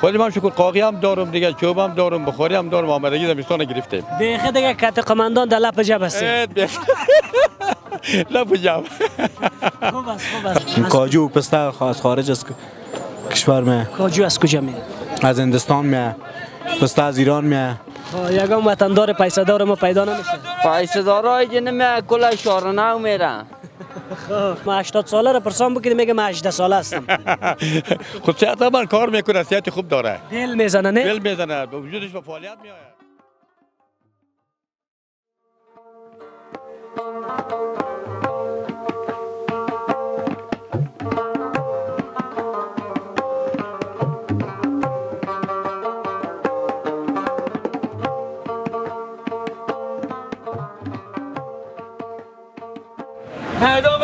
خودم هم شکر قاقی هم دارم دیگه، چوب هم دارم، بخاری هم دارم، آمادگی زمستان گرفتیم. بیخه دیگه کت قماندان در لپ جب هستی. لپ جب. خوب است، خوب است. کاجو پسته از خارج از کشور میاد. کاجو از کجا میاد؟ از هندوستان میاد. پسته از ایران میاد. یگان وطندار پیسه دار ما پیدا نمیشه. پیسه دارای دیگه نمیاد، کل شهرنو میرن. ما 80 ساله را پرسان بکنید میگه من 18 ساله هستم. خود صحت من کار میکنه، صحت خوب داره. دل میزنه نه؟ دل میزنه، به وجودش به فعالیت میآید.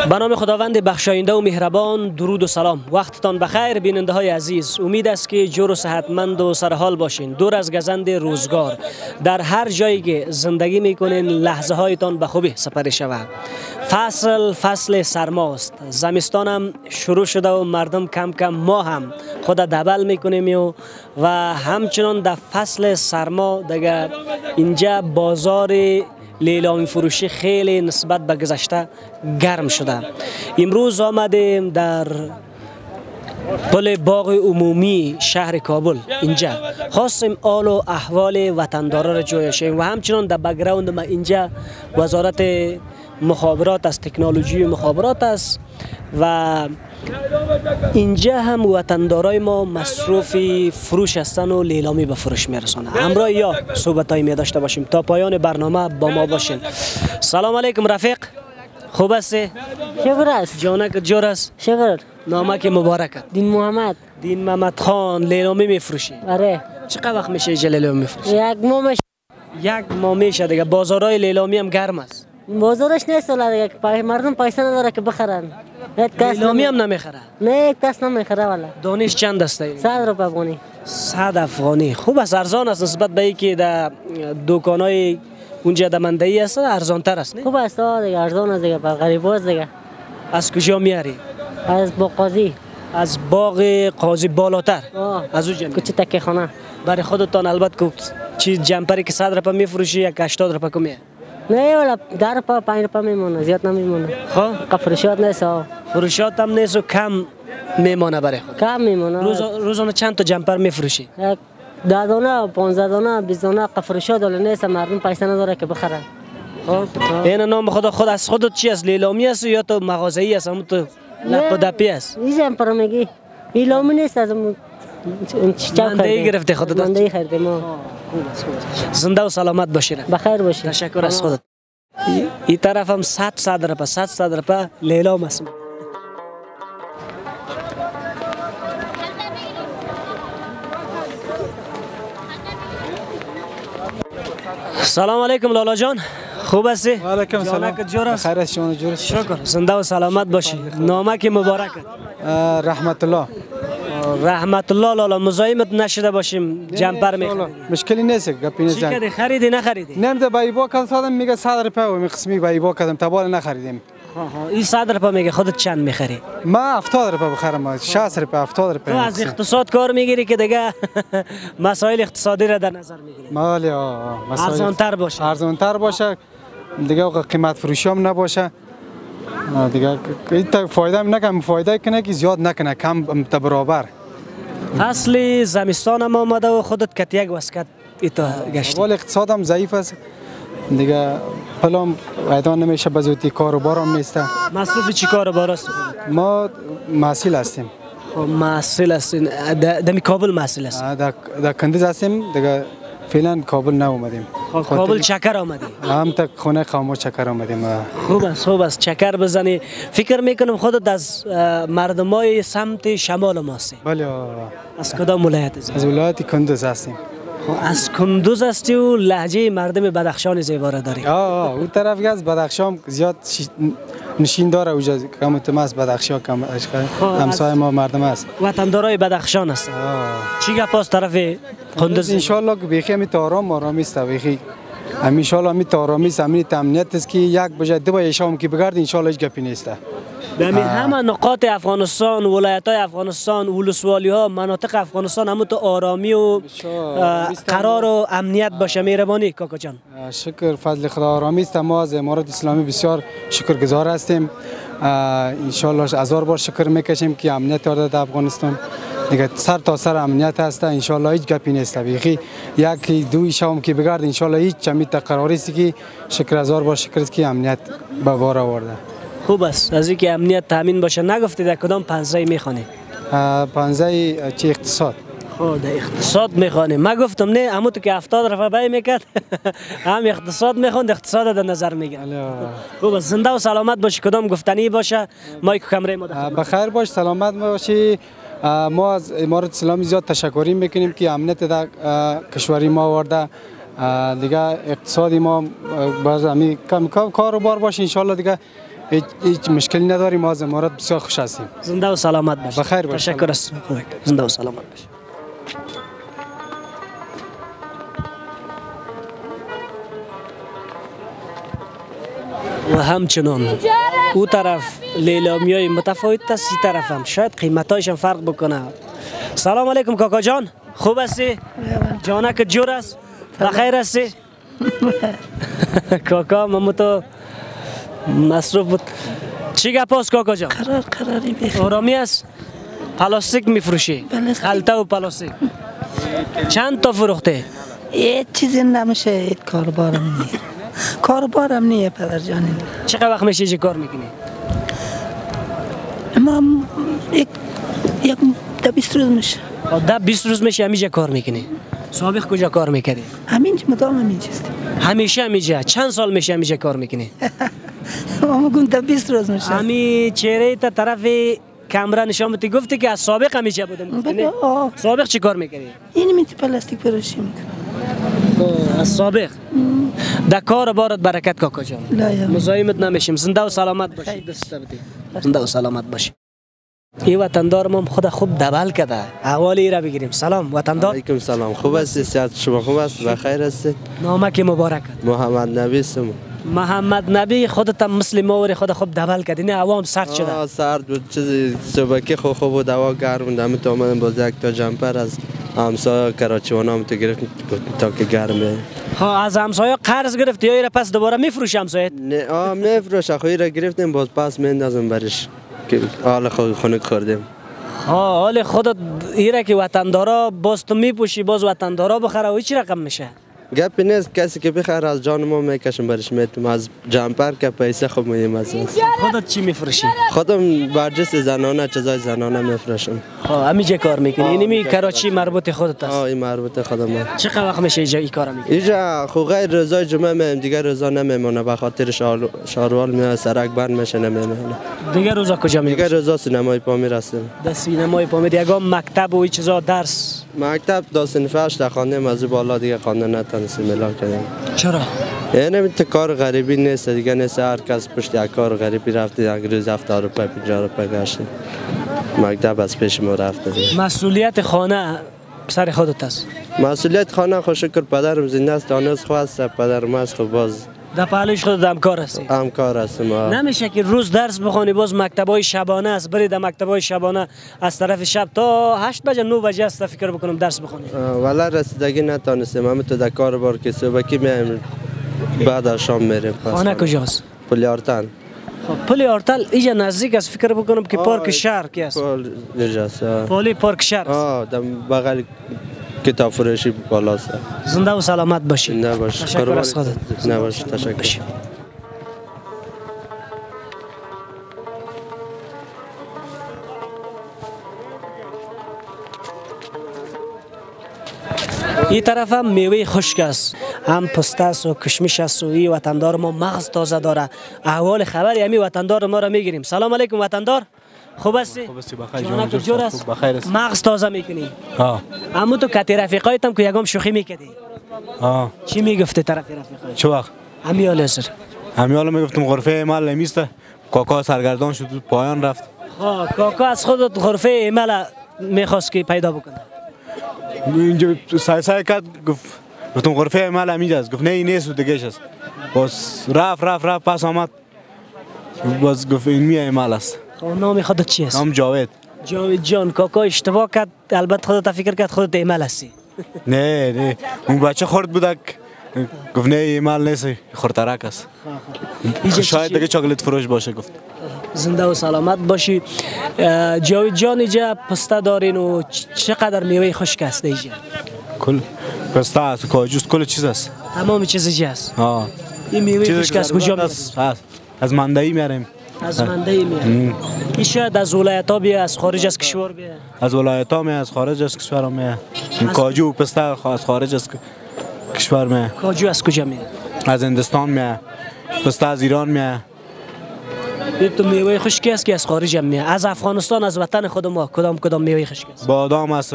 به نام خداوند بخشاینده و مهربان، درود و سلام. وقتتان بخیر بیننده های عزیز. امید است که جور و صحتمند و سرحال باشین، دور از گزند روزگار. در هر جایی که زندگی میکنین لحظه هایتان به خوبی سپری شود. فصل سرماست، زمستانم شروع شده و مردم کم کم ما هم خود دبل میکنیم و همچنان در فصل سرما دیگه اینجا بازار لیلامی فروشی خیلی نسبت به گذشته گرم شده. امروز آمدیم در پل باغ عمومی شهر کابل. اینجا خواستیم حال و احوال وطندارا را جویاشیم و همچنان در بک‌گراند ما اینجا وزارت مخابرات است، تکنولوژی مخابرات است و اینجا هم وطندارای ما مصروف فروش هستن و لیلامی به فروش میرسانند. همراه یا صحبتایی می داشته باشیم تا پایان برنامه با ما باشین. سلام علیکم رفیق، خوب هستی؟ شکر است. جانک جور است؟ شکر. نامک مبارک. دین محمد. دین محمد خان. لیلامی میفروشی؟ آره. چقدر وقت میشه اینجا لیلامی میفروشی؟ یک ماه میشه دیگه. بازارهای لیلامی هم گرم است. بازارش نیست ولی دیگه مردم پیسه نداره که بخرن. لیلامی هم نمیخره؟ نه، یک کس نمیخره والا. دانش چند است؟ 100 روپیه افغانی. 100 افغانی. خوب است، ارزان است نسبت به اینکه در دکانای اونجا در منطقه است ارزان تر است. خوب است دیگه، ارزان است دیگه، بر غریباست دیگه. از کجا میاری؟ از باغ قاضی. از باغ قاضی بالاتر؟ از اونجا. کوچه تکه خانه. برای خودتان البته چی جمپری که 100 روپیه میفروشی یا 80 روپیه کمیه؟ نه والا 10 روپیه 5 روپیه میمونه، زیاد نمیمونه. خب فروشات نیست. فروشات هم نیست و کم میمونه برای خود. کم میمونه. روزانه چند تا جمپر میفروشی؟ 10 دانه 15 دانه 20 دانه فروشات ولی نیست، مردم پیسه نداره که بخرن. خب این نام خود از خودت چی است؟ لیلامی است یا تو مغازه‌ای است؟ همون تو لپ و دپی است؟ این جمپر میگی لیلامی نیست، از منده گرفته خودت؟ منده خریدیم ما. زنده و سلامت باشی. بخیر باشی. تشکر از خودت. این طرف هم 100 روپیه لیلام است. سلام علیکم لالا جان، خوب هستی؟ و علیکم سلام. جور است؟ خیر است، شما جور است؟ شکر. زنده و سلامت باشی. نامک مبارک. رحمت الله. رحمت الله. لالا مزاحمت نشده باشیم، جمپر میخرید؟ مشکلی نیست، گپی نیست. چی کردی؟ خریدی نخریدی؟ نمیده بایبا کردم میگه 100 روپیه و می قسمی بایبا کردم تبال نخریدیم. این 100 روپیه میگه، خودت چند میخری؟ ما 70 روپیه بخرم، 60 روپیه 70 روپیه. تو از اقتصاد کار میگیری که دیگه مسائل اقتصادی را در نظر میگیری. مالی ارزان‌تر باشه. ارزان‌تر باشه دیگه، قیمت فروشی هم نباشه دیگه. این فایده هم نکنه، فایده کنه که زیاد نکنه، کم برابر. فصل زمستان هم آمده و خودت کت یک واسکت ایتا گشتی. ولی اقتصاد هم ضعیف است دیگه، پلام ایدان نمیشه، بزودی کاروبار هم نیست. مصروف چی کاروبار است؟ ما محصول هستیم. محصول هستین؟ در کابل محصول هستیم؟ در کندیز هستیم دیگه، فعلا کابل نیومدیم. کابل چکر آمدی؟ هم تا خونه خاموش چکر آمدیم. خوب است چکر بزنی. فکر میکنم خودت از مردمای سمت شمال ماست. بله. از کدام ولایت هستی؟ از ولایت کندوز هستیم. از کندوز هستی و لهجه مردم بدخشان زیبا را داری. اون طرف از بدخشان زیاد نشین داره اونجا کم تماس بدخشان کم همسایه ما مردم است. وطندارای بدخشان است. چی گپ است طرف کندوز؟ ان شاء الله بیخی می آرامی است بیخی. ان شاء الله می آرامی است امنیت امنیت است که یک بجای دو بجای شام که بگرد ان شاء الله هیچ گپی نیست. به همه نقاط افغانستان، ولایت‌های افغانستان، ولسوالی‌ها، مناطق افغانستان همون تو آرامی و قرار و امنیت باشه. مهربانی کاکا جان. شکر فضل خدا آرامی است. ما از امارات اسلامی بسیار شکرگزار هستیم. ان شاء الله هزار بار شکر میکشیم که امنیت داده در افغانستان. دیگه سر تا سر امنیت هست. ان شاء الله هیچ گپی نیست. بیخی یک دو شام که بگرد ان شاء الله هیچ چمی تقراری است که شکر هزار بار شکر است که امنیت به بار آورده. خوب است از اینکه امنیت تامین باشه. نگفتی در کدام پنزه میخوانی؟ پنزه چه اقتصاد. خب در اقتصاد میخوانی. من گفتم نه عمو تو که 70 رفع بای میکرد هم اقتصاد میخوند اقتصاد در نظر میگیره. خوب است زنده و سلامت باشی. کدام گفتنی باشه مایک کمره ما بخیر باش سلامت باشی. ما از امارات اسلامی زیاد تشکر میکنیم که امنیت در کشوری ما آورده. دیگه اقتصادی ما باز همین کاروبار باشه ان شاء الله. دیگه هیچ مشکلی نداریم. ما از امارات بسیار خوش هستیم. زنده و سلامت باش. بخیر باش. تشکر است. زنده و سلامت باش. و همچنان او طرف لیلامیای متفاوت است، این طرف هم شاید قیمتایش هم فرق بکنه. سلام علیکم کاکا جان، خوب هستی؟ جانک جور است؟ بخیر هستی؟ کاکا ممتو مصروف بود. چی گپ است کاکا جان؟ قراری بخیر. آرامی است؟ پلاستیک میفروشی؟ خلطه و پلاستیک. چند تا فروخته؟ هیچ چیزی نمیشه. کاربارم نیه. کاربارم نیه پدر جانی. چقدر وقت میشه چه کار میکنی؟ ما یک 20 روز میشه. 20 روز میشه همیشه کار میکنی؟ سابق کجا کار میکردی؟ همینجا مدام همینجاست. همیشه همینجا؟ چند سال میشه همیشه کار میکنی؟ ما گفتم 20 روز میشه. همین چهره تا طرف کامرا نشون میدی گفتی که از سابق همیشه بودم. سابق چی کار میکردی؟ این میتی پلاستیک فروشی میکنم. از سابق در کار بارت برکت کاکا جان. مزاحمت نمیشیم. زنده و سلامت باشی. دست بدی. زنده و سلامت باشی. این وطندار ما خود خوب دبل کرده. احوالی را بگیریم. سلام وطندار. علیکم سلام. خوب هستی؟ صحت شما خوب است؟ بخیر هستی؟ نامک مبارک. محمد نبی اسم. محمد نبی خودت هم مثل ما خود خوب دبل کرد. این عوام سرد شده. سرد بود. چیزی صبحی خوب بود. هوا گرم بود. همین تو اومدم باز یک تا جمپر از همسایه کراچیوانا هم تو گرفتیم تا که گرمه. ها از همسایه قرض گرفتی یا ایره پس دوباره میفروشی همسایه؟ نه میفروشه. خو ایره گرفتیم باز پس میندازم برش که حال خنک خوردیم. ها حال خودت ایره که وطندارا باز تو میپوشی باز وطندارا بخره و چی رقم میشه؟ گپی نیست. کسی که بخره از جان ما میکشم برش میتونم. از جمپر که پیسه خوب مهم است. خودت چی میفروشی؟ خودم برجست زنانه چیزای زنانه میفروشم. همیشه کار میکنی؟ اینمی کراچی مربوط خودت است؟ این مربوط خودم. چقدر وقت میشه اینجا این کارو میکنی؟ اینجا خو غیر روزای جمعه میم دیگه روزا نمیمونه به خاطر شاروال میاد سرک بند میشه نمیمونه. دیگه روزا کجا میری؟ دیگه روزا سینمای پامیر هستیم. در سینمای پامیر یگام مکتب و این چیزا درس؟ مکتب دو صنف 8 خواندیم از بالا دیگه خواندن نتونستیم ملا کردیم. چرا؟ یعنی تو کار غریبی نیست دیگه. نیست هر کس پشت یک کار غریبی رفت یک روز 70 روپیه 50 روپیه گشت. مکتب از پیش ما رفت دیگه. مسئولیت خانه سر خودت است؟ مسئولیت خانه خو شکر پدرم زنده است. هنوز خو است پدرم است. خو باز در پهلوش خودت همکار هستی؟ همکار هستم. نمیشه که روز درس بخونی باز مکتبای شبانه است بری در مکتبای شبانه از طرف شب تا 8 بجه 9 بجه است فکر بکنم درس بخونی؟ والا رسیدگی نتونستیم. همه تو در کار بار که صبحی میایم بعد شام میریم. خانه کجاست؟ پل آرتل. خب پل آرتل اینجا نزدیک است فکر بکنم که پارک شهر کی است؟ پل پارک شهر است. در بغل کتاب فروشی بالاست. زنده و سلامت باشی. زنده باش. تشکر از خودت. زنده باش. تشکر. این طرف هم میوه خشک است. هم پسته است و کشمش است و این وطندار ما مغز تازه داره. احوال خبری همین وطندار ما را میگیریم. سلام علیکم وطندار. خوب هستی؟ خوب هستی بخیر جانت جور است. بخیر است. مغز تازه میکنی. ها اما تو کتی رفیقایت هم که یگام شوخی میکردی. ها چی میگفته طرف رفیقایت؟ چه وقت همین حال حالا میگفتم غرفه ایمال نمیسته. کاکا سرگردان شد پایان رفت. کاکا از خودت غرفه ایمال میخواست که پیدا بکنه. اینجا سای کرد گفتم غرفه ایمال همینجاست. گفت نه این نیست و دیگه است. باز رفت پس آمد. باز گفت این می ایمال است. نام خودت چی است؟ نام جاوید. جاوید جان. کاکا اشتباه کرد، البته خودت فکر کرد خودت ایمال هستی. نه اون بچه خورد بودک گفت نه ایمال نیست خورترک است. شاید دیگه چاکلت فروش باشه. گفت زنده و سلامت باشی. جاوید جان اینجا پسته دارین و چقدر میوه خشک است اینجا؟ کل پسته است، کاجوست، کل چیز است. تمام چیز اینجا است. این میوه خشک از کجا میاد؟ از مندهی میاریم. از مندهی میاد. این شاید از ولایت ها بیاد، از خارج از کشور بیاد. از ولایت ها میاد، از خارج از کشور میاد. کاجو و پسته از خارج از کشور میاد. کاجو از کجا میاد؟ از هندوستان میاد. پسته از ایران میاد. این تو میوه خشکی است که از خارج هم میاد. از افغانستان، از وطن خود ما کدام میوه خشک است؟ بادام است،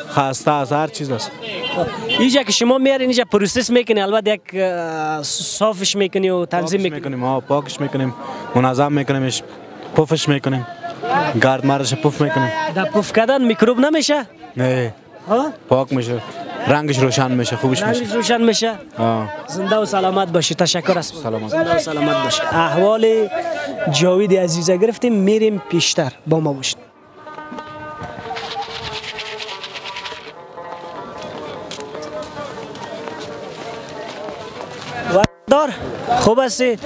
خسته است، هر چیز است. اینجا که شما میارین اینجا پروسس میکنی، البته یک صافش میکنی و تنظیم میکنی. پاکش میکنیم، منظم میکنیمش، پفش میکنیم، گرد مرش پف میکنیم. در پف کردن میکروب نمیشه؟ نه پاک میشه، رنگش روشن میشه، خوبش میشه. رنگش روشن میشه. زنده و سلامت باشی. تشکر است. زنده و سلامت باشی. احوال جاوید عزیز گرفتیم، میریم پیشتر. با ما باشید. دار خوب هستی؟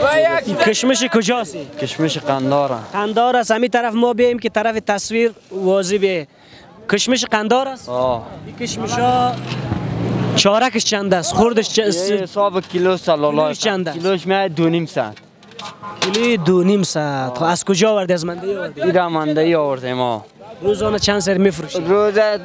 کشمش کجاست؟ کشمش قنداره. قندار است. همین طرف ما بیاییم که طرف تصویر واضح بیه. کشمش قندار است؟ این کشمش ها چارکش چند است؟ خوردش چند؟ حساب کیلو سلالا چند است؟ کیلوش میاد 2.5 ساعت. کیلوی 2.5 ساعت. از کجا آوردی؟ از مندهی آوردی؟ ایران مندهی آوردیم ما. روزانه چند سر میفروشی؟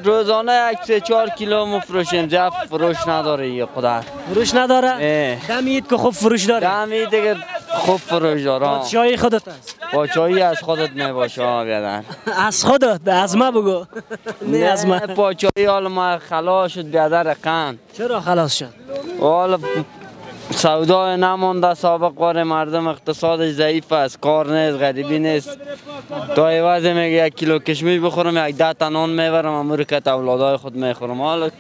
روزانه 3-4 کیلو میفروشیم. زیاد فروش نداره یه قدر. فروش نداره؟ دم عید که خوب فروش داره؟ دم عید دیگه خوب فروش داره. پادشاهی خودت است؟ پادشاهی از خودت میباشه بیادر. از خودت؟ از ما بگو. نه از ما. پادشاهی حال ما خلاص شد بیادر قند. چرا خلاص شد؟ حالا سودا نمونده. سابق بار مردم اقتصادش ضعیف است، کار نیست، غریبی نیست. تا عوض میگه 1 کیلو کشمش بخورم 10 تا نان میبرم امریکت اولادای خود میخورم. حالا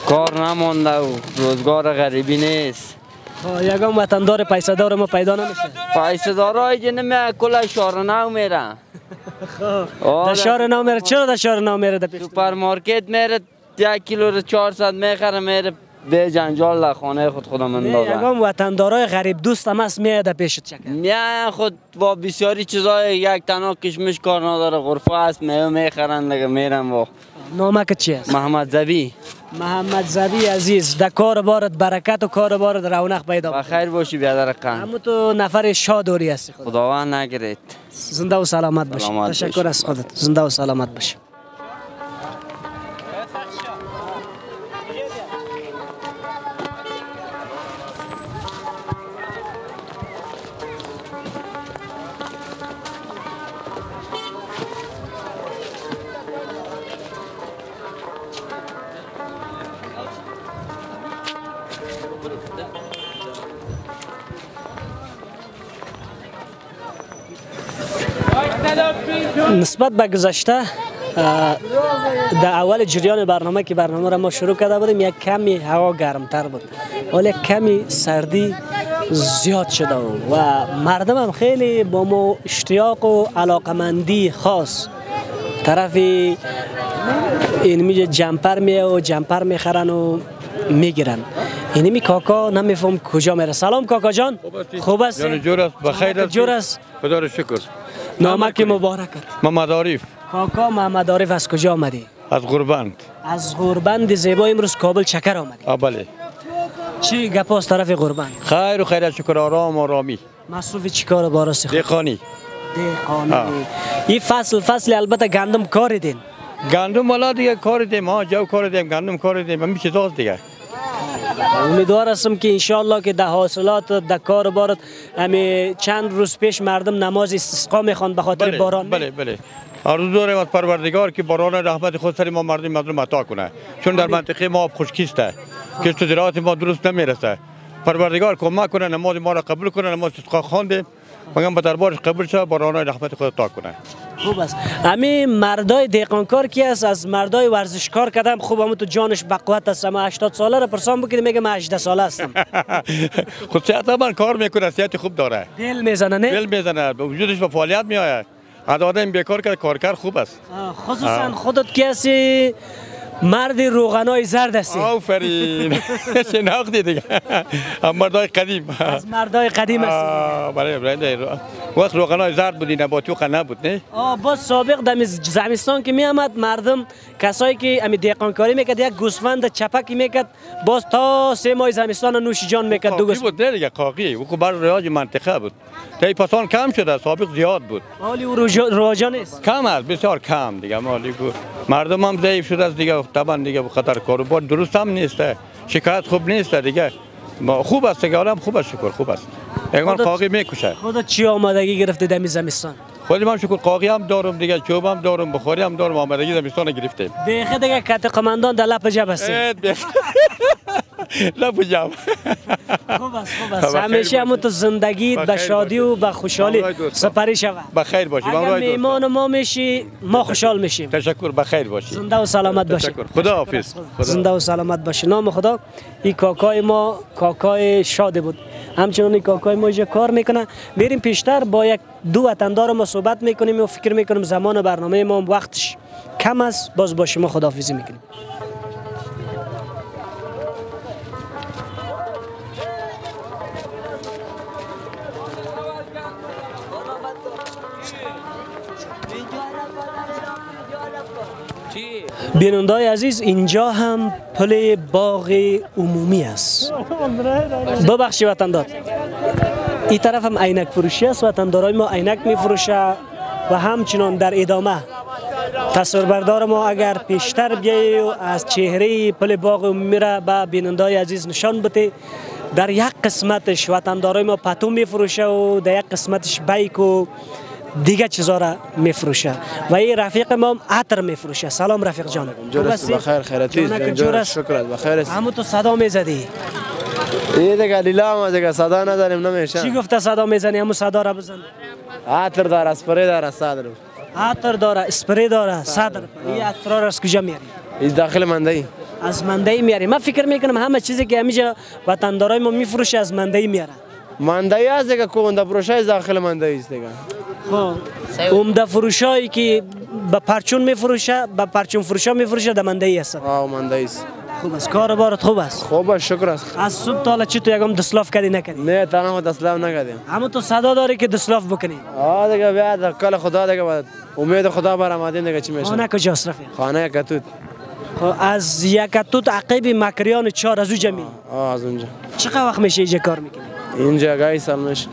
کار نمونده و روزگار غریبی نیست. یگام وطندار پیسه دار ما پیدا نمیشه. پیسه دارای جنم کل شهر نو میره. در شهر نو میره. چرا در شهر نو میره؟ در سوپرمارکت میره 1 کیلو رو 400 میخره میره به جنجال در خانه خود مندازه. یگام وطندارای غریب دوست هم هست میاد پیشت چکر. میای خود با بسیاری چیزای یک تنها کشمش کار نداره. غرفه است میخرن دیگه میرن. با نامک چی است؟ محمد زبی. محمد زبی عزیز، در کار بارت برکت و کار بارت رونق پیدا کنه. بخیر باشی بیادر قند. اما تو نفر شادوری هستی. خداوند نگیرید. زنده و سلامت باشی. تشکر از خودت. زنده و سلامت باشی. نسبت به گذشته در اول جریان برنامه که برنامه را ما شروع کرده بودیم یک کمی هوا گرمتر بود، ولی کمی سردی زیاد شده و مردم هم خیلی با ما اشتیاق و علاقمندی خاص طرف این میگه جمپر میه و جمپر میخرن و میگیرن. اینمی کاکا نمیفهم کجا میره. سلام کاکا جان، خوب است؟ جان جور است، بخیر است. جور است، خدا را شکر. نامک مبارک. محمد عارف. کاکا محمد عارف از کجا آمدی؟ از غربند. از غربند زیبا امروز کابل چکر آمدی؟ بله. چی گپ است طرف غربند؟ خیر و خیریت، شکر، آرام آرامی. مصروف چی کار بارست؟ دهقانی. دهقانی. این فصل البته گندم کار دین. گندم والا دیگه کار دیم، جو کار دیم، گندم کار دیم، همین چیزاست دیگه. امیدوار هستم که انشالله که در حاصلات در کار بارت همین چند روز پیش مردم نماز استسقا میخوان به خاطر باران. بله آرزو داریم از پروردگار که باران رحمت خود سر ما مردم عطا کنه، چون در منطقه ما آب خشکیسته، کشت و زراعت ما درست نمیرسه. پروردگار کمک کنه، نماز ما را قبول کنه، نماز استسقا خواندیم میگم به دربارش قبول شه، باران رحمت خود عطا کنه. خوب است. همین مردای دهقانکار کی است؟ از مردای ورزشکار کردم خوب همون تو جانش بقوت است. ما 80 ساله را پرسان بکنید میگه من 18 ساله هستم. خود صحت من کار میکنه، صحت خوب داره، دل میزنه نه؟ دل میزنه، وجودش به فعالیت میآید. آدم بیکار کرد کارکر خوب است. خصوصا خودت کی هستی؟ مرد روغنای زرد هستی. آفرین. شناختی دیگه. مردای قدیم. از مردای قدیم هستی. بله. وقت روغنای زرد بودی، نباتی و نبود نه؟ باز سابق در زمستان که می آمد مردم کسایی که امی دهقانکاری میکرد یک گوسفند چپکی میکرد باز تا 3 ماه زمستان نوش جان میکرد. دو گوسفند بود نه دیگه، قاقی و بر رواج منطقه بود. تا پسان کم شده، سابق زیاد بود. حالی او رواجا نیست. کم است، بسیار کم دیگه. مالی کو مردم هم ضعیف شده است دیگه، طبعا دیگه به خاطر کاروبار درست هم نیست. شکایت خوب نیست دیگه. خوب است دیگه، آدم خوب است، شکر خوب است. یگان قاقی میکشه. خودت چی آمادگی گرفته در زمستان؟ خودم هم شکر قاقی هم دارم دیگه، چوب هم دارم، بخاری هم دارم، آمادگی زمستان گرفتیم. دیگه دیگه کت قماندان در لپ جب هستی. لپ جب. خوب است. همیشه همون تو زندگی به شادی و به خوشحالی سپری شود. بخیر باشی. اگر میهمان ما میشی ما خوشحال میشیم. تشکر، بخیر باشی. زنده و سلامت باشی. تشکر. خدا حافظ. زنده و سلامت باشی. نام خدا. این کاکای ما کاکای شاده بود. همچنان این کاکای ما اینجا کار میکنه. بریم پیشتر با یک دو وطندار ما صحبت میکنیم و فکر میکنیم زمان برنامه ما وقتش کم است، باز با شما خداحافظی میکنیم. بیننده‌های عزیز، اینجا هم پل باغ عمومی است. ببخشید وطندار، این طرف هم عینک فروشی است. وطندارای ما عینک میفروشه و همچنان در ادامه تصویربردار ما اگر پیشتر بیایی و از چهره پل باغ عمومی را به بیننده‌های عزیز نشان بده، در یک قسمتش وطندارای ما پتو میفروشه و در یک قسمتش بیک و دیگه چیزا را میفروشه و این رفیق ما هم عطر میفروشه. سلام رفیق جان. جورست بخیر، خیرتی شکر بخیر است. همون تو صدا میزدی؟ این دیگه لیلا ما دیگه صدا نداریم نمیشه. چی گفته صدا میزنی؟ همون صدا را بزن. عطر داره، اسپری داره، صدر. عطر داره، اسپری داره، صدر. این عطر را از کجا میاری؟ این داخل مندهی. از مندهی میاری. من فکر میکنم همه چیزی که همیشه وطندارای ما میفروشه از مندهی میاره. مندهی است دیگه، عمده فروشای داخل مندهی است دیگه. عمده فروشایی که به پرچون میفروشه، به پرچون فروشا میفروشه در مندهی است. مندهی است. خوب است. کاربارت خوب است. خوب است، شکر است. از صبح تا حالا چی تو یکم دسلاف کردی نکردی؟ نه تنها دسلاف نکردیم. اما تو صدا داری که دسلاف بکنی. دیگه بیا کل خدا دیگه، امید خدا بر آمدین دیگه چی میشه. خانه کجاست رفیق؟ خانه کتوت. از یک کتوت عقب مکریان 4 از اونجا می. از اونجا. چقدر وقت میشه اینجا کار میکنی؟ اینجا 8 سال میشه.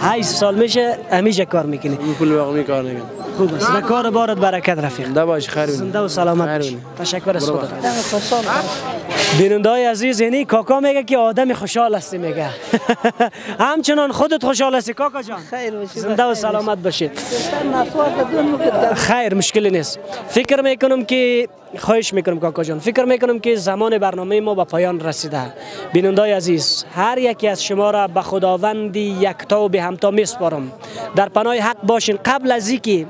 8 سال میشه همیشه کار میکنی؟ این پول واقعی کار میکنی. خوب است. در کار بارت برکت رفیق. ده باش خیر بینی. زنده و سلامت باش. تشکر از خودت. بیننده‌های عزیز، یعنی کاکا میگه که آدم خوشحال هستی میگه. همچنان خودت خوشحال هستی کاکا جان. خیر باشی. زنده و سلامت باشید. خیر، مشکلی نیست. فکر میکنم که خواهش میکنم کاکا جان، فکر میکنم که زمان برنامه ما به پایان رسیده. بیننده‌های عزیز، هر یکی از شما را به خداوند یکتا و به همتا میسپارم. در پناه حق باشین. قبل از اینکه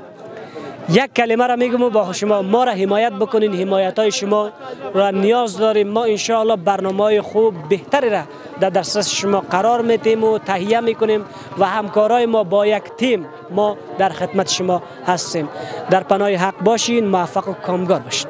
یک کلمه را میگم با شما، ما را حمایت بکنین. حمایت های شما را نیاز داریم. ما انشاءالله برنامه های خوب بهتری را در دسترس شما قرار میدیم و تهیه میکنیم و همکارای ما با یک تیم ما در خدمت شما هستیم. در پناه حق باشین. موفق و کامگار باشین.